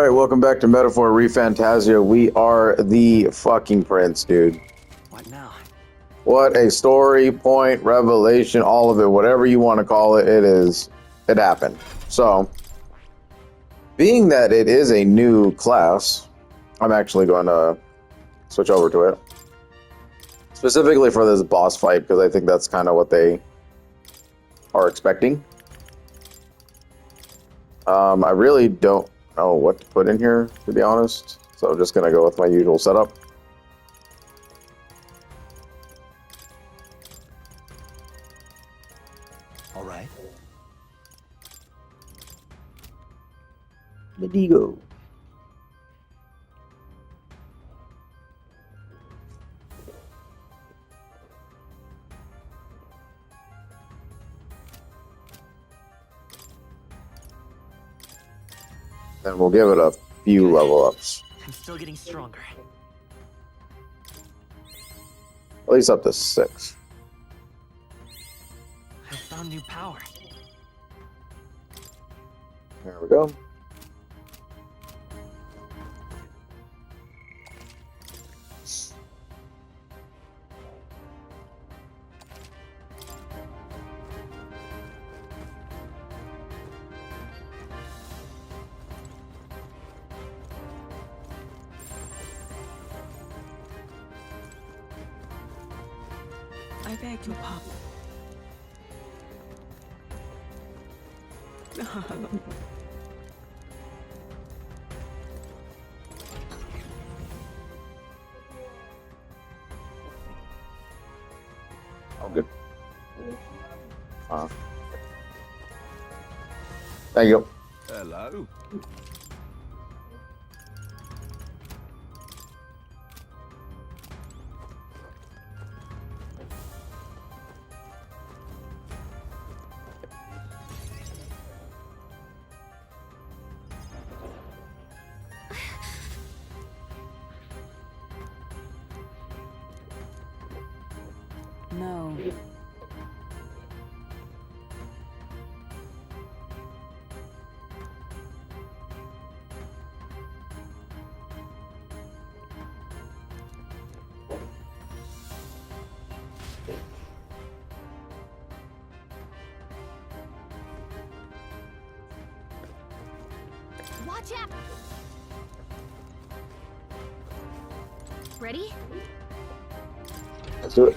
Alright, welcome back to Metaphor Refantazio. We are the fucking prince, dude. What now? What a story, point, revelation, all of it, whatever you want to call it, it happened. So, being that it is a new class, I'm actually going to switch over to it. Specifically for this boss fight, because I think that's kind of what they are expecting. I really don't know what to put in here, to be honest. So I'm just going to go with my usual setup. All right. Medigo. And we'll give it a few level ups. I'm still getting stronger. At least up to 6. I found new power. There we go. I beg your pardon. Oh, good. Thank you. Hello. No. Watch out! Ready? Let's do it.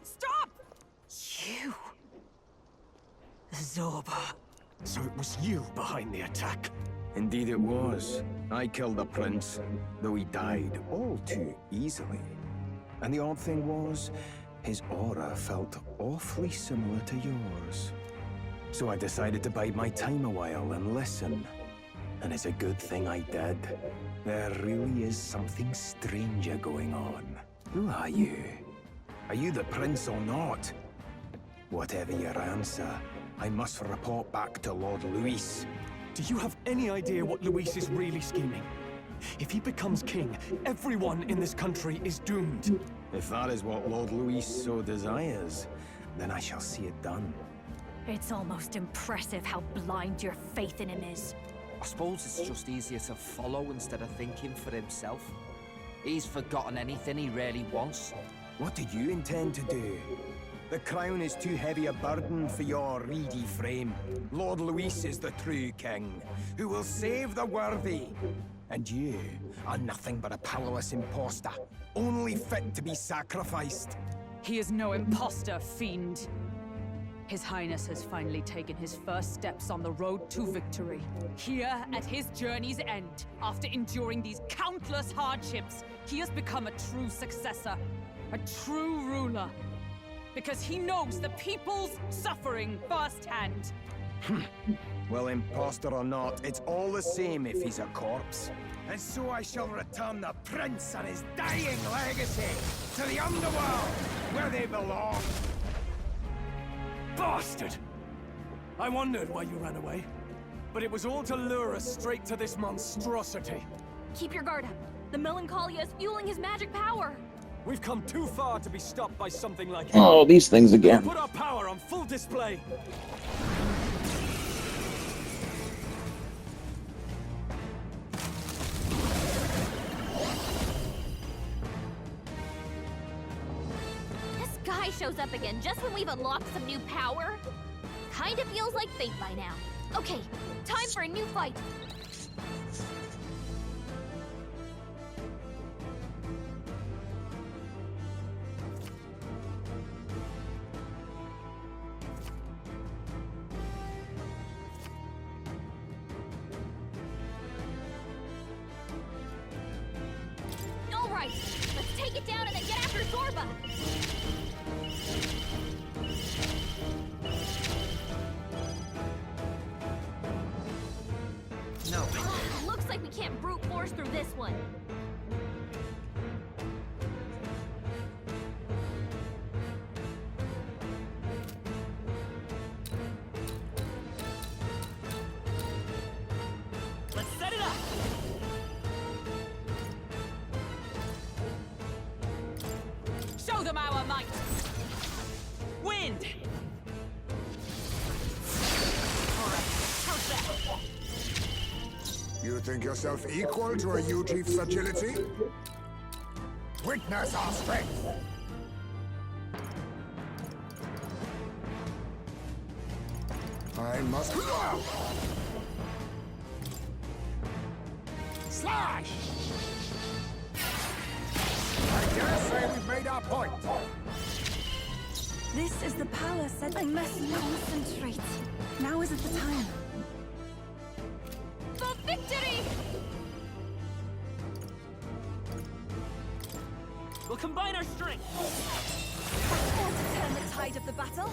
Stop! You. Zorba. So it was you behind the attack? Indeed it was. I killed the prince, though he died all too easily. And the odd thing was, his aura felt awfully similar to yours. So I decided to bide my time a while and listen. And it's a good thing I did. There really is something stranger going on. Who are you? Are you the prince or not? Whatever your answer, I must report back to Lord Luis. Do you have any idea what Luis is really scheming? If he becomes king, everyone in this country is doomed. If that is what Lord Luis so desires, then I shall see it done. It's almost impressive how blind your faith in him is. I suppose it's just easier to follow instead of thinking for himself. He's forgotten anything he really wants. What do you intend to do? The crown is too heavy a burden for your reedy frame. Lord Luis is the true king, who will save the worthy. And you are nothing but a powerless imposter, only fit to be sacrificed. He is no imposter, fiend. His Highness has finally taken his first steps on the road to victory. Here, at his journey's end, after enduring these countless hardships, he has become a true successor, a true ruler. Because he knows the people's suffering firsthand. Well, imposter or not, it's all the same if he's a corpse. And so I shall return the prince and his dying legacy to the underworld, where they belong. Bastard! I wondered why you ran away, but it was all to lure us straight to this monstrosity. Keep your guard up. The Melancholia is fueling his magic power. We've come too far to be stopped by something like Oh, these things again. Put our power on full display. This guy shows up again just when we've unlocked some new power. Kinda feels like fate by now. Okay, time for a new fight. All right, let's take it down and then get after Zorba. No. Looks like we can't brute force through this one. Let's set it up. Show them our might! Wind! Alright, how's that? You think yourself equal to a U-Chief's agility? Witness our strength! I must... Slash! I dare say we've made our point. This is the power set. I must concentrate. Now isn't the time. For victory! We'll combine our strength. Or to turn the tide of the battle.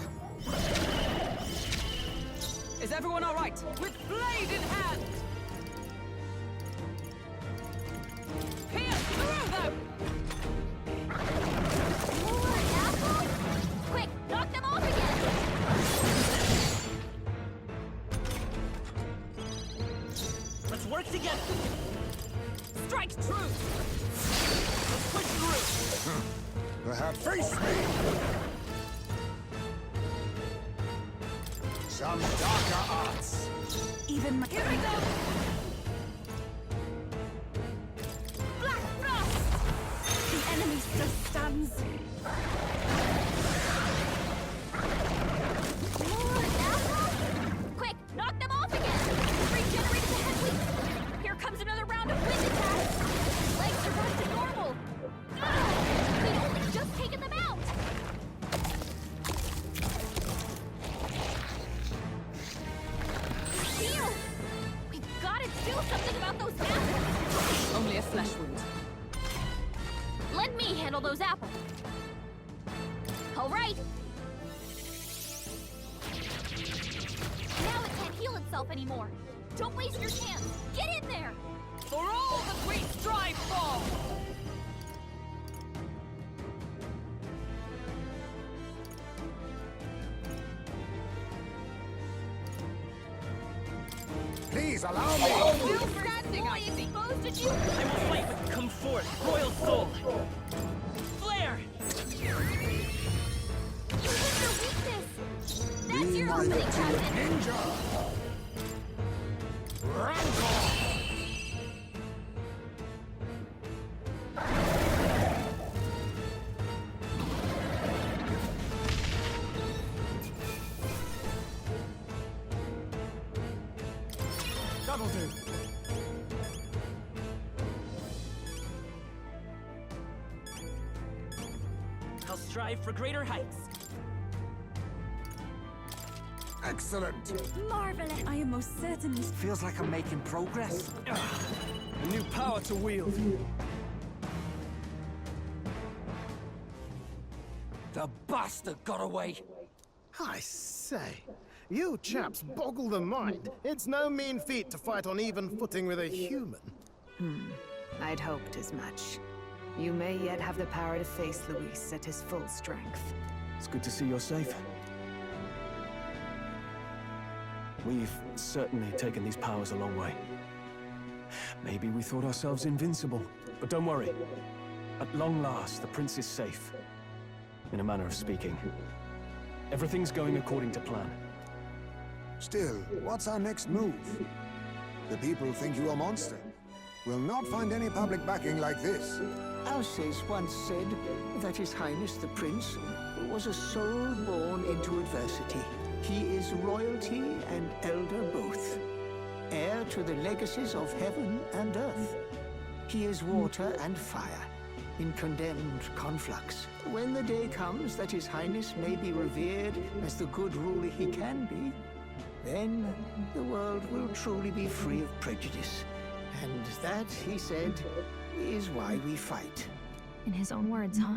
Is everyone alright? With blade in hand! Pierce through them! More apples? Quick, knock them off again! Let's work together. Strike true! Let's push through. Perhaps face me! Some darker arts. Even my... Here we go! Black Frost! The enemy still stands. More apples? Quick, knock them off again! Regenerate the head weak! Here comes another round of wind attacks! Legs are back to normal! Ugh, we'd only just taken them out! Steel! We've got to do something about those apples! Only a flesh wound. Let me handle those apples. All right. Now it can't heal itself anymore. Don't waste your chance. Get in there. For all that we strive for! Please allow me! We're standing, I see. Exposed to you. I will fight with come forth, royal soul. Flare! This is your weakness. That's Be your my opening, victory, Captain. ninja! Rancor! That'll do. I'll strive for greater heights. Excellent! Marvelous. I am most certainly... Feels like I'm making progress. A new power to wield. The bastard got away. I say, you chaps boggle the mind. It's no mean feat to fight on even footing with a human. I'd hoped as much. You may yet have the power to face Luis at his full strength. It's good to see you're safe. We've certainly taken these powers a long way. Maybe we thought ourselves invincible, but don't worry. At long last, the prince is safe. In a manner of speaking. Everything's going according to plan. Still, what's our next move? The people think you a monster. We'll not find any public backing like this. Alces once said that His Highness the Prince was a soul born into adversity. He is royalty and elder both, heir to the legacies of heaven and earth. He is water and fire, in condemned conflux. When the day comes that His Highness may be revered as the good ruler he can be, then the world will truly be free of prejudice. And that, he said, is why we fight. In his own words, huh?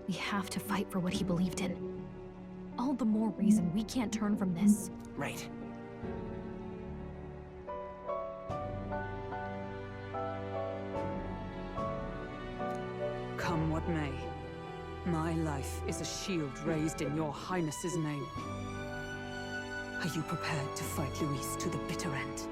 We have to fight for what he believed in. All the more reason we can't turn from this. Right. Come what may, my life is a shield raised in your highness's name. Are you prepared to fight Luis to the bitter end?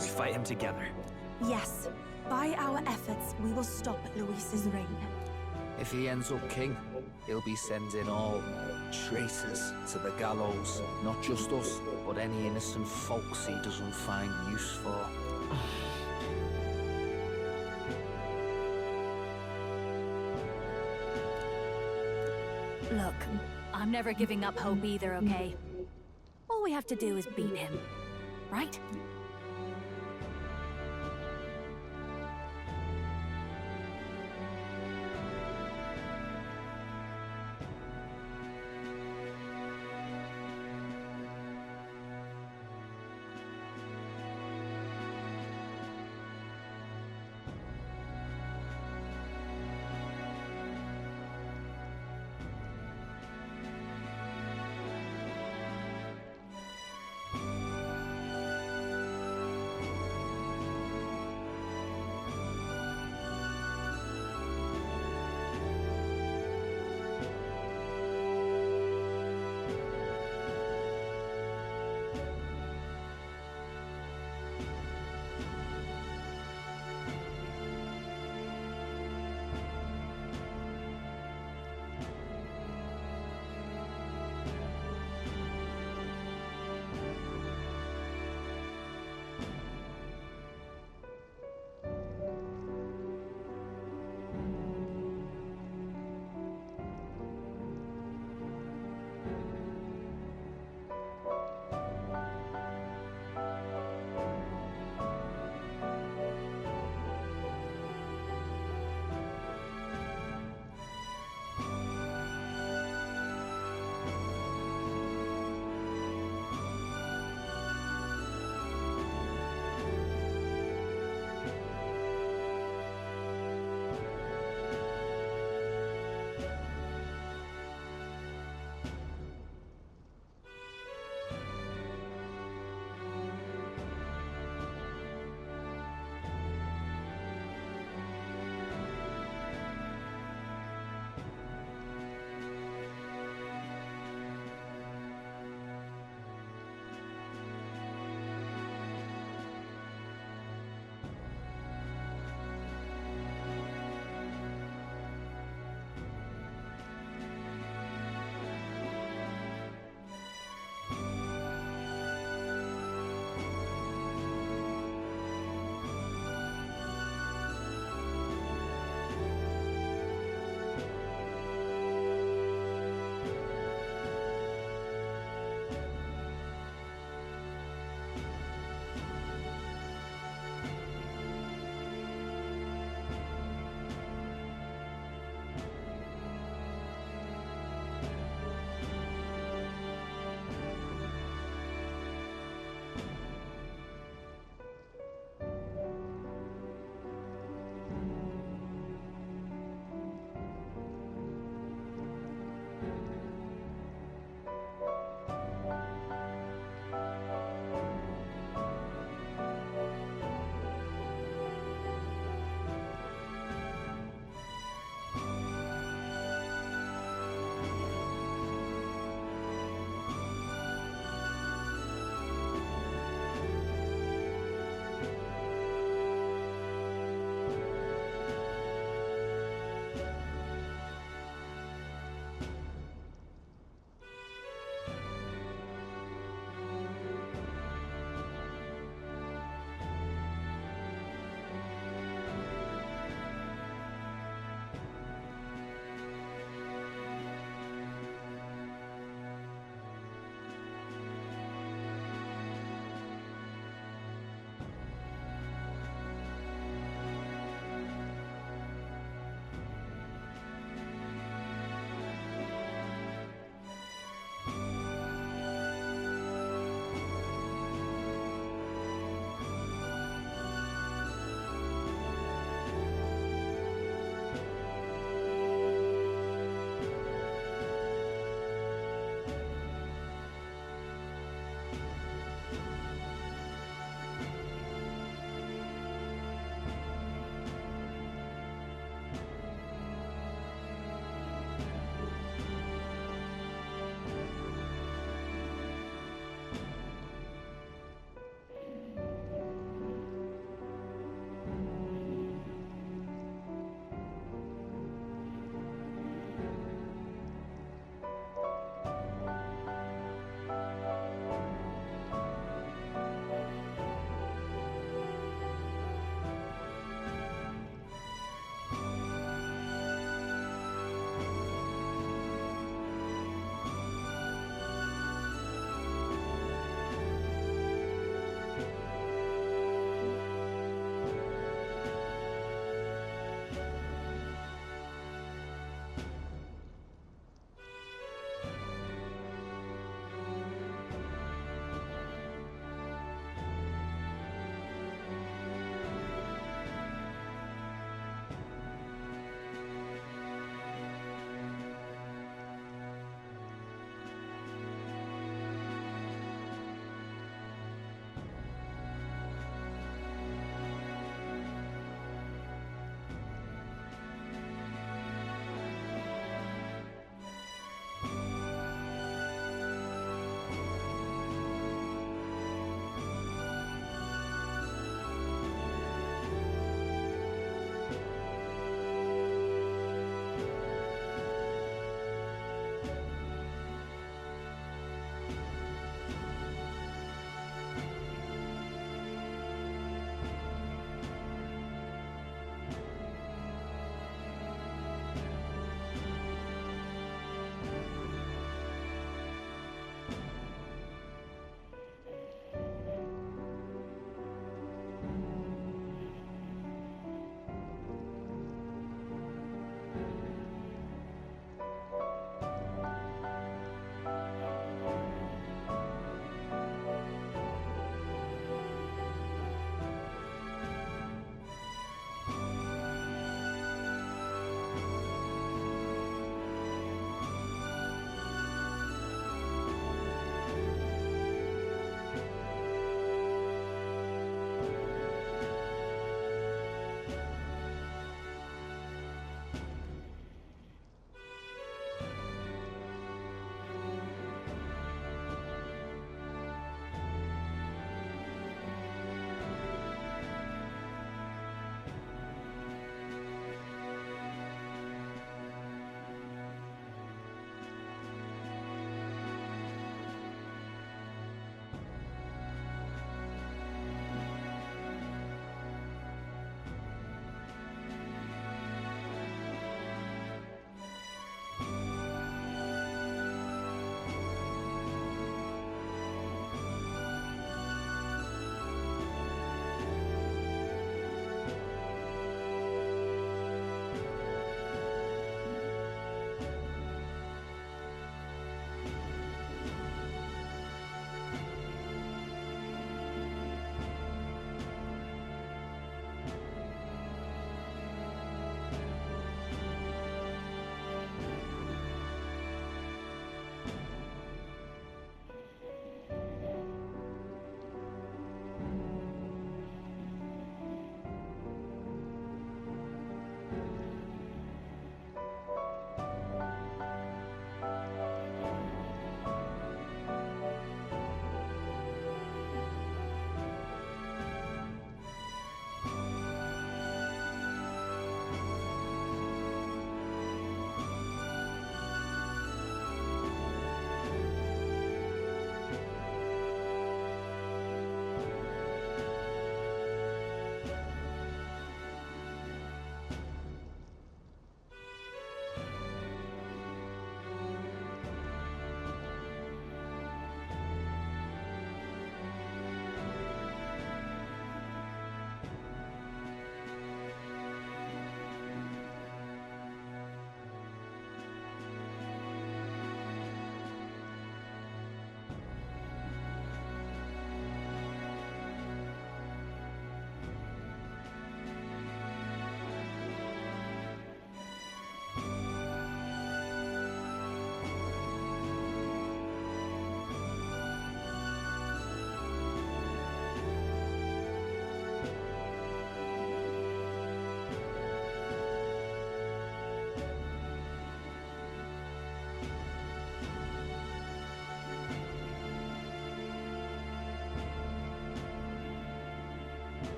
We fight him together. Yes. By our efforts, we will stop Luis's reign. If he ends up king, he'll be sending all traitors to the gallows. Not just us, but any innocent folks he doesn't find use for. Look, I'm never giving up hope either, okay? All we have to do is beat him, right?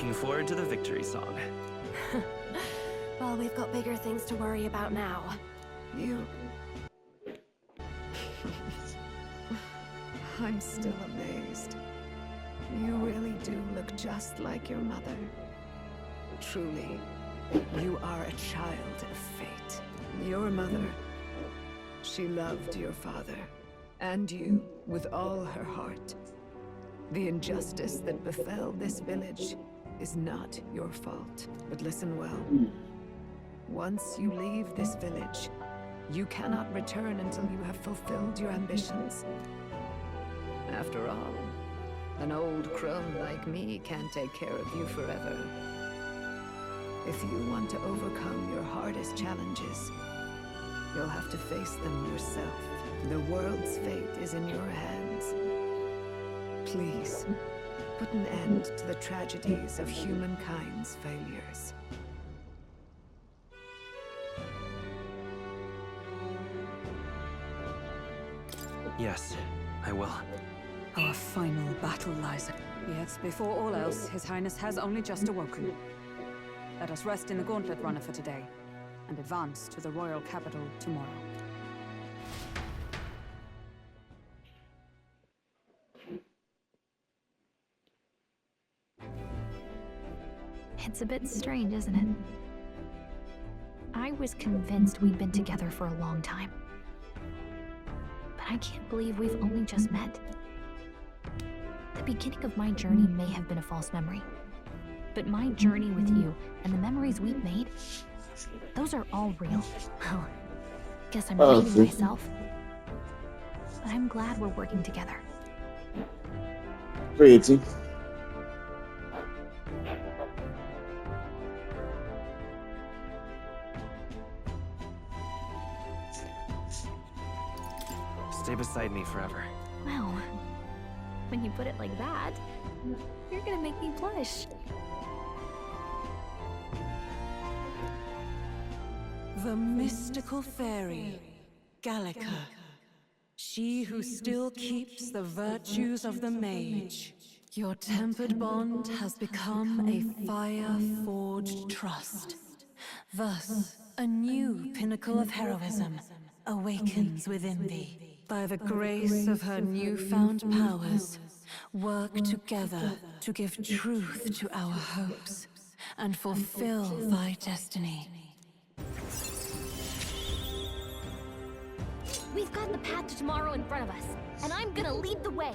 looking forward to the victory song. Well, we've got bigger things to worry about now. You... I'm still amazed. You really do look just like your mother. Truly, you are a child of fate. Your mother, she loved your father, and you, with all her heart. The injustice that befell this village is not your fault. But listen well. Once you leave this village, you cannot return until you have fulfilled your ambitions. After all, an old crone like me can't take care of you forever. If you want to overcome your hardest challenges, you'll have to face them yourself. The world's fate is in your hands. Please, put an end to the tragedies of humankind's failures. Yes, I will. Our final battle lies. Yet, before all else, His Highness has only just awoken. Let us rest in the gauntlet runner for today, and advance to the royal capital tomorrow. It's a bit strange, isn't it? I was convinced we'd been together for a long time. But I can't believe we've only just met. The beginning of my journey may have been a false memory. But my journey with you and the memories we've made, those are all real. Well, guess I'm repeating myself. But I'm glad we're working together. Crazy. Stay beside me forever. Well, when you put it like that, you're gonna make me blush. The mystical fairy, Gallica. She who still keeps the virtues of the mage. Your tempered bond has become a fire-forged trust. Thus, a new pinnacle of heroism awakens within thee. By the grace of her newfound powers, work together to give truth to our hopes and fulfill thy destiny. We've got the path to tomorrow in front of us, and I'm gonna lead the way.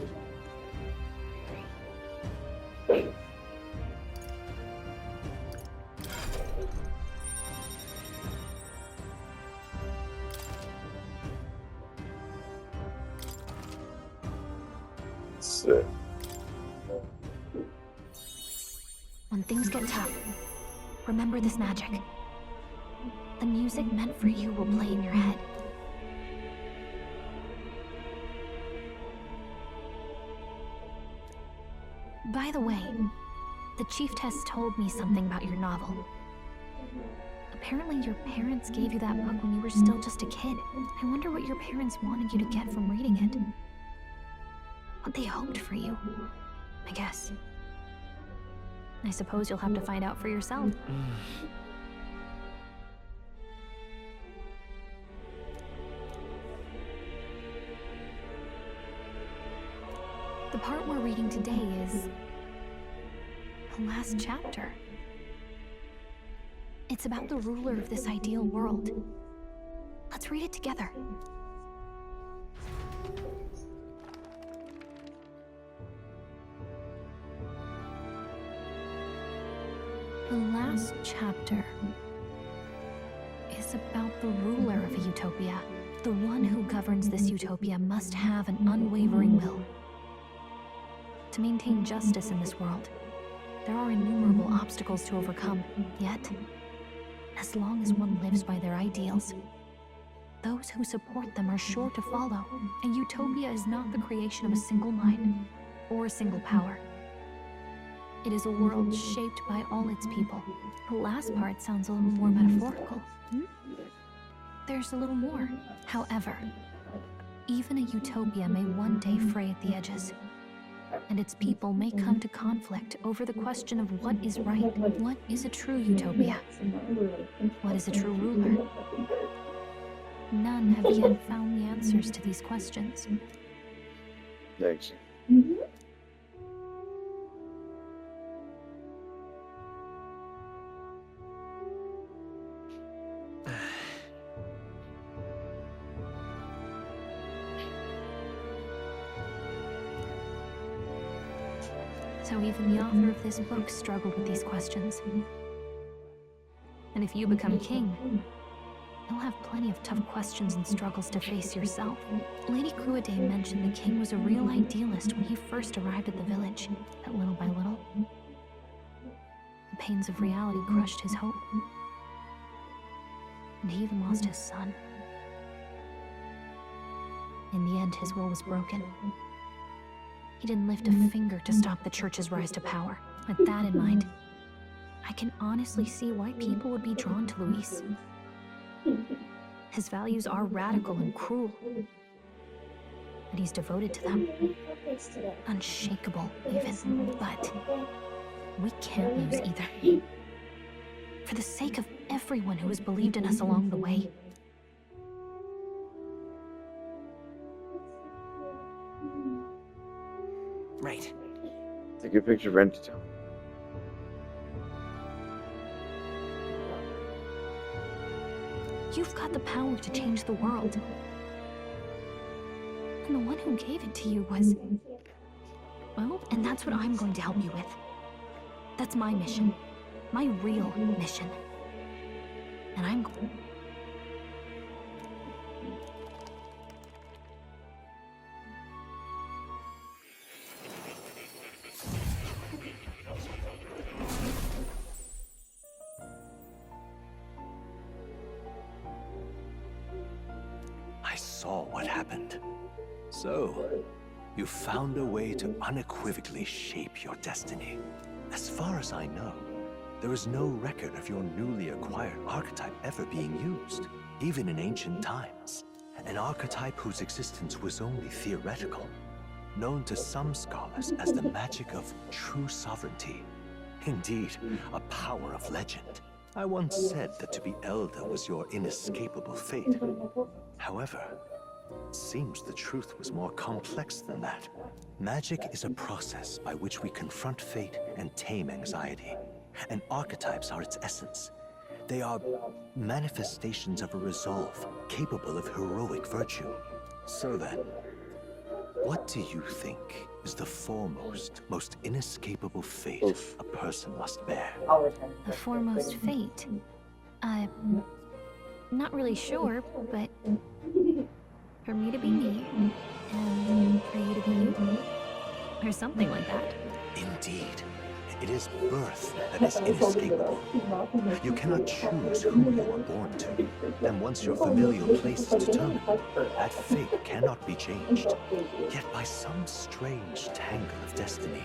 Sick. When things get tough, remember this magic. The music meant for you will play in your head. By the way, the chiefess told me something about your novel. Apparently your parents gave you that book when you were still just a kid. I wonder what your parents wanted you to get from reading it. What they hoped for you, I guess. I suppose you'll have to find out for yourself. The part we're reading today is the last chapter. It's about the ruler of this ideal world. Let's read it together. The last chapter is about the ruler of a utopia. The one who governs this utopia must have an unwavering will. To maintain justice in this world, there are innumerable obstacles to overcome. Yet, as long as one lives by their ideals, those who support them are sure to follow. A utopia is not the creation of a single mind or a single power. It is a world shaped by all its people. The last part sounds a little more metaphorical. There's a little more. However, even a utopia may one day fray at the edges. and its people may come to conflict over the question of what is right. What is a true utopia? What is a true ruler? None have yet found the answers to these questions. Thanks. So even the author of this book struggled with these questions. And if you become king, you'll have plenty of tough questions and struggles to face yourself. Lady Cruaday mentioned the king was a real idealist when he first arrived at the village, but little by little, the pains of reality crushed his hope. And he even lost his son. In the end, his will was broken. He didn't lift a finger to stop the church's rise to power. With that in mind, I can honestly see why people would be drawn to Luis. His values are radical and cruel, and he's devoted to them. Unshakable, even. But we can't lose either. For the sake of everyone who has believed in us along the way. Right. Take a picture of Entity. You've got the power to change the world. And the one who gave it to you was... Well, and that's what I'm going to help you with. That's my mission. My real mission. And I'm... I saw what happened. So, you found a way to unequivocally shape your destiny. As far as I know, there is no record of your newly acquired archetype ever being used, even in ancient times. An archetype whose existence was only theoretical, known to some scholars as the magic of true sovereignty. Indeed, a power of legend. I once said that to be Elder was your inescapable fate. However, it seems the truth was more complex than that. Magic is a process by which we confront fate and tame anxiety. And archetypes are its essence. They are manifestations of a resolve capable of heroic virtue. So then, what do you think is the foremost, most inescapable fate a person must bear? The foremost fate? I'm not really sure, but for me to be me, and for you to be you, or something like that. Indeed. It is birth that is inescapable. You cannot choose who you are born to, and once your familial place is determined, that fate cannot be changed. Yet by some strange tangle of destiny,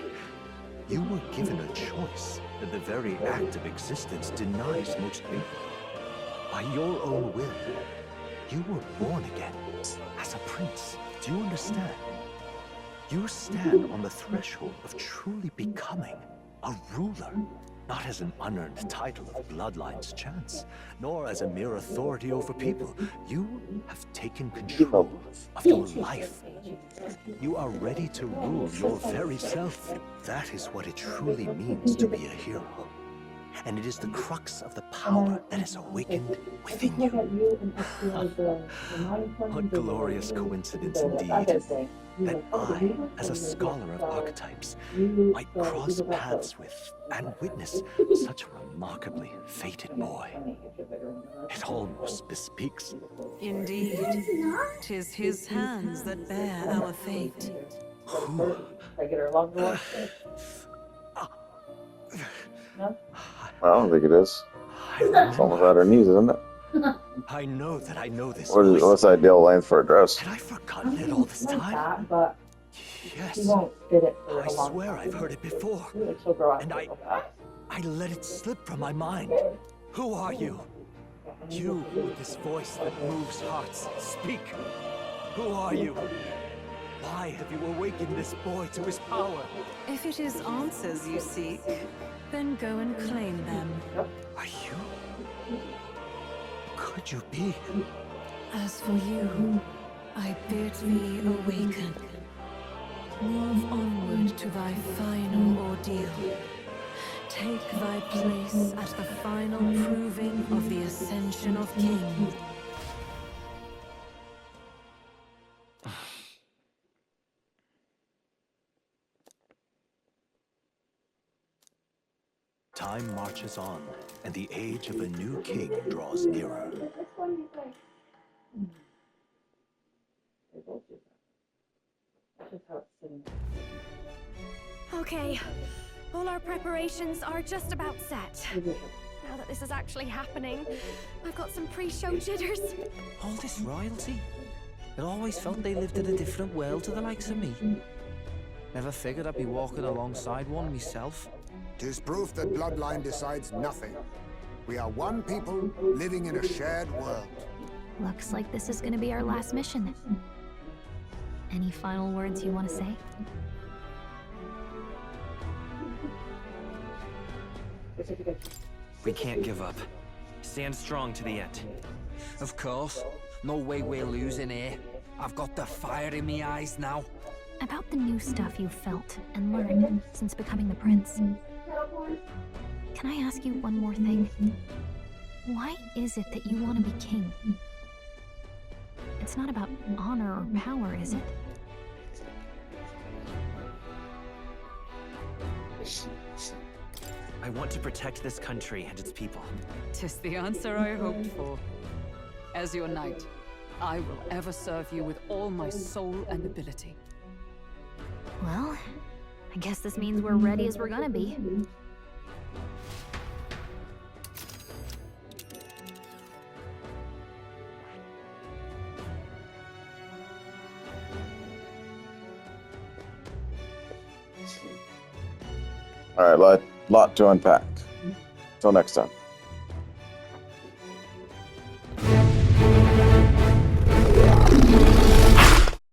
you were given a choice that the very act of existence denies most people. By your own will, you were born again, as a prince. Do you understand? You stand on the threshold of truly becoming a ruler, not as an unearned title of bloodline's chance, nor as a mere authority over people. You have taken control of your life. You are ready to rule your very self. That is what it truly means to be a hero. And it is the crux of the power that is awakened within you. What glorious coincidence indeed, that I, as a scholar of archetypes, might cross paths with and witness such a remarkably fated boy. It almost bespeaks. Indeed, 'tis his hands that bear our fate. Who? I don't think it is. It's almost at her knees, isn't it? I know that I know this. What's the ideal length for a dress? Had I forgotten it all this time? Yes. I swear I've heard it before. And I let it slip from my mind. Who are you? You with this voice that moves hearts. Speak. Who are you? Why have you awakened this boy to his power? If it is answers you seek, then go and claim them. Are you? Could you be? As for you, I bid thee awaken. Move onward to thy final ordeal. Take thy place at the final proving of the ascension of kings. Time marches on, and the age of a new king draws nearer. Okay, all our preparations are just about set. Now that this is actually happening, I've got some pre-show jitters. All this royalty? It always felt they lived in a different world to the likes of me. Never figured I'd be walking alongside one myself. 'Tis proof that bloodline decides nothing. We are one people living in a shared world. Looks like this is gonna be our last mission. Any final words you want to say? We can't give up. Stand strong to the end. Of course. No way we're losing here. I've got the fire in me eyes now. About the new stuff you've felt and learned since becoming the prince. Can I ask you one more thing? Why is it that you want to be king? It's not about honor or power, is it? I want to protect this country and its people. 'Tis the answer I hoped for. As your knight, I will ever serve you with all my soul and ability. Well, I guess this means we're ready as we're gonna be. All right, lot to unpack. Till next time.